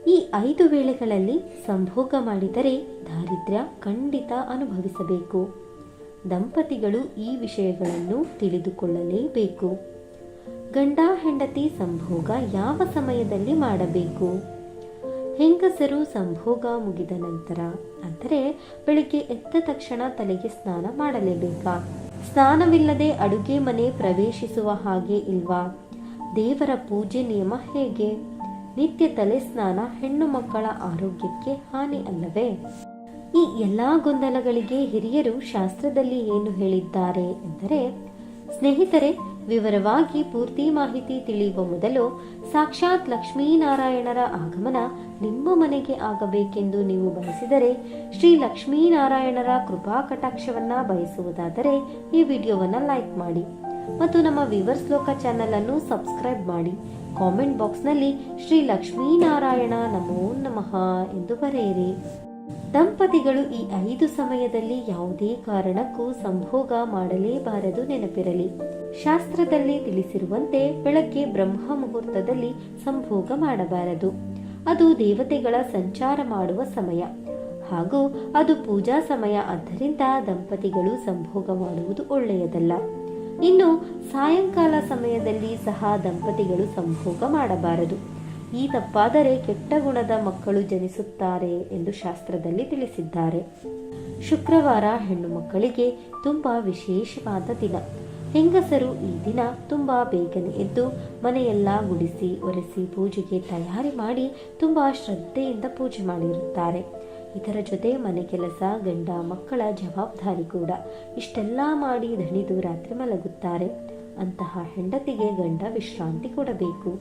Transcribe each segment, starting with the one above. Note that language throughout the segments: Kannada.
ಈ 5 ವೇಳೆಗಳಲ್ಲಿ ಸಂಭೋಗ ಮಾಡಿದರೆ ದಾರಿದ್ರ್ಯ ಖಂಡಿತ ಅನುಭವಿಸಬೇಕು. ದಂಪತಿಗಳು ಈ ವಿಷಯಗಳನ್ನು ತಿಳಿದುಕೊಳ್ಳಲೇಬೇಕು. ಗಂಡ ಹೆಂಡತಿ ಸಂಭೋಗ ಯಾವ ಸಮಯದಲ್ಲಿ ಮಾಡಬೇಕು? ಹೆಂಗಸರು ಸಂಭೋಗ ಮುಗಿದ ನಂತರ, ಅಂದರೆ ಬೆಳಿಗ್ಗೆ ಎದ್ದ ತಕ್ಷಣ ತಲೆಗೆ ಸ್ನಾನ ಮಾಡಲೇಬೇಕಾ? ಸ್ನಾನವಿಲ್ಲದೆ ಅಡುಗೆ ಮನೆ ಪ್ರವೇಶಿಸುವ ಹಾಗೆ ಇಲ್ವಾ? ದೇವರ ಪೂಜೆ ನಿಯಮ ಹೇಗೆ? ನಿತ್ಯ ತಲೆ ಸ್ನಾನ ಹೆಣ್ಣು ಮಕ್ಕಳ ಆರೋಗ್ಯಕ್ಕೆ ಹಾನಿ ಅಲ್ಲವೇ? ಈ ಎಲ್ಲಾ ಗೊಂದಲಗಳಿಗೆ ಹಿರಿಯರು ಶಾಸ್ತ್ರದಲ್ಲಿ ಏನು ಹೇಳಿದ್ದಾರೆ ಎಂದರೆ, ಸ್ನೇಹಿತರೆ, ವಿವರವಾಗಿ ಪೂರ್ತಿ ಮಾಹಿತಿ ತಿಳಿಯುವ ಮೊದಲು ಸಾಕ್ಷಾತ್ ಲಕ್ಷ್ಮೀನಾರಾಯಣರ ಆಗಮನ ನಿಮ್ಮ ಮನೆಗೆ ಆಗಬೇಕೆಂದು ನೀವು ಬಯಸಿದರೆ, ಶ್ರೀ ಲಕ್ಷ್ಮೀನಾರಾಯಣರ ಕೃಪಾ ಕಟಾಕ್ಷವನ್ನ ಬಯಸುವುದಾದರೆ ಈ ವಿಡಿಯೋವನ್ನು ಲೈಕ್ ಮಾಡಿ ಮತ್ತು ನಮ್ಮ ವಿವರ್ಸ್ ಲೋಕ ಚಾನೆಲ್ ಅನ್ನು ಸಬ್ಸ್ಕ್ರೈಬ್ ಮಾಡಿ. ಕಾಮೆಂಟ್ ಬಾಕ್ಸ್ನಲ್ಲಿ ಶ್ರೀ ಲಕ್ಷ್ಮೀನಾರಾಯಣ ನಮೋ ನಮಃ ಎಂದು ಬರೆಯಿರಿ. ದಂಪತಿಗಳು ಈ 5 ಸಮಯದಲ್ಲಿ ಯಾವುದೇ ಕಾರಣಕ್ಕೂ ಸಂಭೋಗ ಮಾಡಲೇಬಾರದು. ನೆನಪಿರಲಿ, ಶಾಸ್ತ್ರದಲ್ಲಿ ತಿಳಿಸಿರುವಂತೆ ಬೆಳಗ್ಗೆ ಬ್ರಹ್ಮ ಮುಹೂರ್ತದಲ್ಲಿ ಸಂಭೋಗ ಮಾಡಬಾರದು. ಅದು ದೇವತೆಗಳ ಸಂಚಾರ ಮಾಡುವ ಸಮಯ ಹಾಗೂ ಅದು ಪೂಜಾ ಸಮಯ. ಆದ್ದರಿಂದ ದಂಪತಿಗಳು ಸಂಭೋಗ ಮಾಡುವುದು ಒಳ್ಳೆಯದಲ್ಲ. ಇನ್ನು ಸಾಯಂಕಾಲ ಸಮಯದಲ್ಲಿ ಸಹ ದಂಪತಿಗಳು ಸಂಭೋಗ ಮಾಡಬಾರದು. ಈ ತಪ್ಪಾದರೆ ಕೆಟ್ಟ ಗುಣದ ಮಕ್ಕಳು ಜನಿಸುತ್ತಾರೆ ಎಂದು ಶಾಸ್ತ್ರದಲ್ಲಿ ತಿಳಿಸಿದ್ದಾರೆ. ಶುಕ್ರವಾರ ಹೆಣ್ಣು ಮಕ್ಕಳಿಗೆ ತುಂಬಾ ವಿಶೇಷವಾದ ದಿನ. ಹೆಂಗಸರು ಈ ದಿನ ತುಂಬಾ ಬೇಗನೆ ಎದ್ದು ಮನೆಯೆಲ್ಲ ಗುಡಿಸಿ ಒರೆಸಿ ಪೂಜೆಗೆ ತಯಾರಿ ಮಾಡಿ ತುಂಬಾ ಶ್ರದ್ಧೆಯಿಂದ ಪೂಜೆ ಮಾಡಿರುತ್ತಾರೆ. ಇದರ ಜೊತೆ ಮನೆ ಕೆಲಸ, ಗಂಡ ಮಕ್ಕಳ ಜವಾಬ್ದಾರಿ ಕೂಡ. ಇಷ್ಟೆಲ್ಲ ಮಾಡಿ ದಣಿದು ರಾತ್ರಿ ಮಲಗುತ್ತಾರೆ. ಅಂತಹ ಹೆಂಡತಿಗೆ ಗಂಡ ವಿಶ್ರಾಂತಿ ಕೊಡಬೇಕು.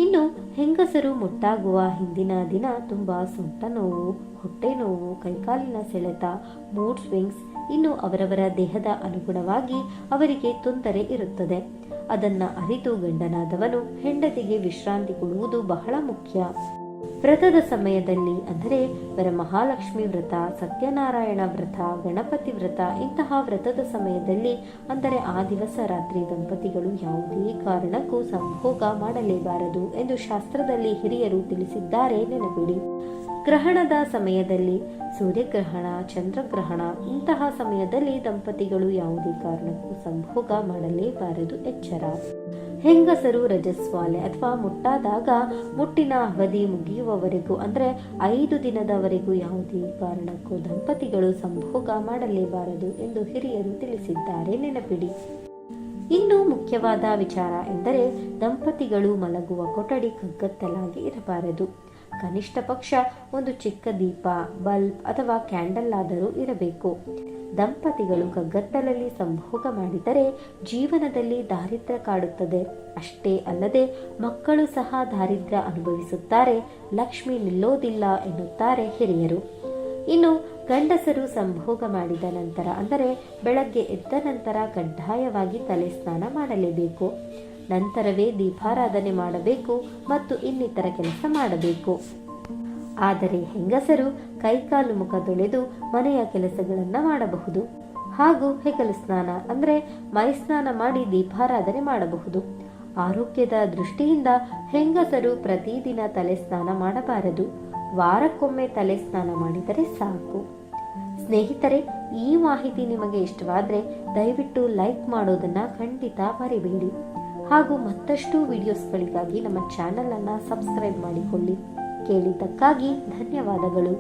ಇನ್ನು ಹೆಂಗಸರು ಮುಟ್ಟಾಗುವ ಹಿಂದಿನ ದಿನ ತುಂಬಾ ಸೊಂಟ ನೋವು, ಹೊಟ್ಟೆ ನೋವು, ಕೈಕಾಲಿನ ಸೆಳೆತ, ಮೂಡ್ ಸ್ವಿಂಗ್ಸ್, ಇನ್ನು ಅವರವರ ದೇಹದ ಅನುಗುಣವಾಗಿ ಅವರಿಗೆ ತೊಂದರೆ ಇರುತ್ತದೆ. ಅದನ್ನ ಅರಿತು ಗಂಡನಾದವನು ಹೆಂಡತಿಗೆ ವಿಶ್ರಾಂತಿ ಕೊಡುವುದು ಬಹಳ ಮುಖ್ಯ. ವ್ರತದ ಸಮಯದಲ್ಲಿ, ಅಂದರೆ ವರಮಹಾಲಕ್ಷ್ಮಿ ವ್ರತ, ಸತ್ಯನಾರಾಯಣ ವ್ರತ, ಗಣಪತಿ ವ್ರತ, ಇಂತಹ ವ್ರತದ ಸಮಯದಲ್ಲಿ, ಅಂದರೆ ಆ ದಿವಸ ರಾತ್ರಿ ದಂಪತಿಗಳು ಯಾವುದೇ ಕಾರಣಕ್ಕೂ ಸಂಭೋಗ ಮಾಡಲೇಬಾರದು ಎಂದು ಶಾಸ್ತ್ರದಲ್ಲಿ ಹಿರಿಯರು ತಿಳಿಸಿದ್ದಾರೆ. ನೆನಪಿಡಿ. ಗ್ರಹಣದ ಸಮಯದಲ್ಲಿ, ಸೂರ್ಯಗ್ರಹಣ, ಚಂದ್ರಗ್ರಹಣ, ಇಂತಹ ಸಮಯದಲ್ಲಿ ದಂಪತಿಗಳು ಯಾವುದೇ ಕಾರಣಕ್ಕೂ ಸಂಭೋಗ ಮಾಡಲೇಬಾರದು. ಎಚ್ಚರ. ಹೆಂಗಸರು ರಜಸ್ವಾಲೆ ಅಥವಾ ಮುಟ್ಟಾದಾಗ ಮುಟ್ಟಿನ ಅವಧಿ ಮುಗಿಯುವವರೆಗೂ, ಅಂದರೆ 5 ದಿನದವರೆಗೂ ಯಾವುದೇ ಕಾರಣಕ್ಕೂ ದಂಪತಿಗಳು ಸಂಭೋಗ ಮಾಡಲೇಬಾರದು ಎಂದು ಹಿರಿಯರು ತಿಳಿಸಿದ್ದಾರೆ. ನೆನಪಿಡಿ. ಇನ್ನು ಮುಖ್ಯವಾದ ವಿಚಾರ ಎಂದರೆ, ದಂಪತಿಗಳು ಮಲಗುವ ಕೊಠಡಿ ಕಗ್ಗತ್ತಲಾಗಿ ಇರಬಾರದು. ಕನಿಷ್ಠ ಪಕ್ಷ ಒಂದು ಚಿಕ್ಕ ದೀಪ, ಬಲ್ಬ್ ಅಥವಾ ಕ್ಯಾಂಡಲ್ ಆದರೂ ಇರಬೇಕು. ದಂಪತಿಗಳು ಕಗ್ಗತ್ತಲಲ್ಲಿ ಸಂಭೋಗ ಮಾಡಿದರೆ ಜೀವನದಲ್ಲಿ ದಾರಿದ್ರ್ಯ ಕಾಡುತ್ತದೆ. ಅಷ್ಟೇ ಅಲ್ಲದೆ ಮಕ್ಕಳು ಸಹ ದಾರಿದ್ರ್ಯ ಅನುಭವಿಸುತ್ತಾರೆ. ಲಕ್ಷ್ಮಿ ನಿಲ್ಲೋದಿಲ್ಲ ಎನ್ನುತ್ತಾರೆ ಹಿರಿಯರು. ಇನ್ನು ಗಂಡಸರು ಸಂಭೋಗ ಮಾಡಿದ ನಂತರ, ಅಂದರೆ ಬೆಳಗ್ಗೆ ಎದ್ದ ನಂತರ ಕಡ್ಡಾಯವಾಗಿ ತಲೆ ಸ್ನಾನ ಮಾಡಲೇಬೇಕು. ನಂತರವೇ ದೀಪಾರಾಧನೆ ಮಾಡಬೇಕು ಮತ್ತು ಇನ್ನಿತರ ಕೆಲಸ ಮಾಡಬೇಕು. ಆದರೆ ಹೆಂಗಸರು ಕೈಕಾಲು ಮುಖ ತೊಳೆದು ಮನೆಯ ಕೆಲಸಗಳನ್ನು ಮಾಡಬಹುದು ಹಾಗೂ ಹೆಗಲು ಸ್ನಾನ, ಅಂದರೆ ಮೈ ಸ್ನಾನ ಮಾಡಿ ದೀಪಾರಾಧನೆ ಮಾಡಬಹುದು. ಆರೋಗ್ಯದ ದೃಷ್ಟಿಯಿಂದ ಹೆಂಗಸರು ಪ್ರತಿದಿನ ತಲೆ ಸ್ನಾನ ಮಾಡಬಾರದು. ವಾರಕ್ಕೊಮ್ಮೆ ತಲೆ ಸ್ನಾನ ಮಾಡಿದರೆ ಸಾಕು. ಸ್ನೇಹಿತರೆ, ಈ ಮಾಹಿತಿ ನಿಮಗೆ ಇಷ್ಟವಾದರೆ ದಯವಿಟ್ಟು ಲೈಕ್ ಮಾಡೋದನ್ನು ಖಂಡಿತ ಮರಿಬೇಡಿ ಹಾಗೂ ಮತ್ತಷ್ಟು ವಿಡಿಯೋಸ್ಗಳಿಗಾಗಿ ನಮ್ಮ ಚಾನೆಲ್ ಅನ್ನು ಸಬ್ಸ್ಕ್ರೈಬ್ ಮಾಡಿಕೊಳ್ಳಿ. ಕೇಳಿದ್ದಕ್ಕಾಗಿ ಧನ್ಯವಾದಗಳು.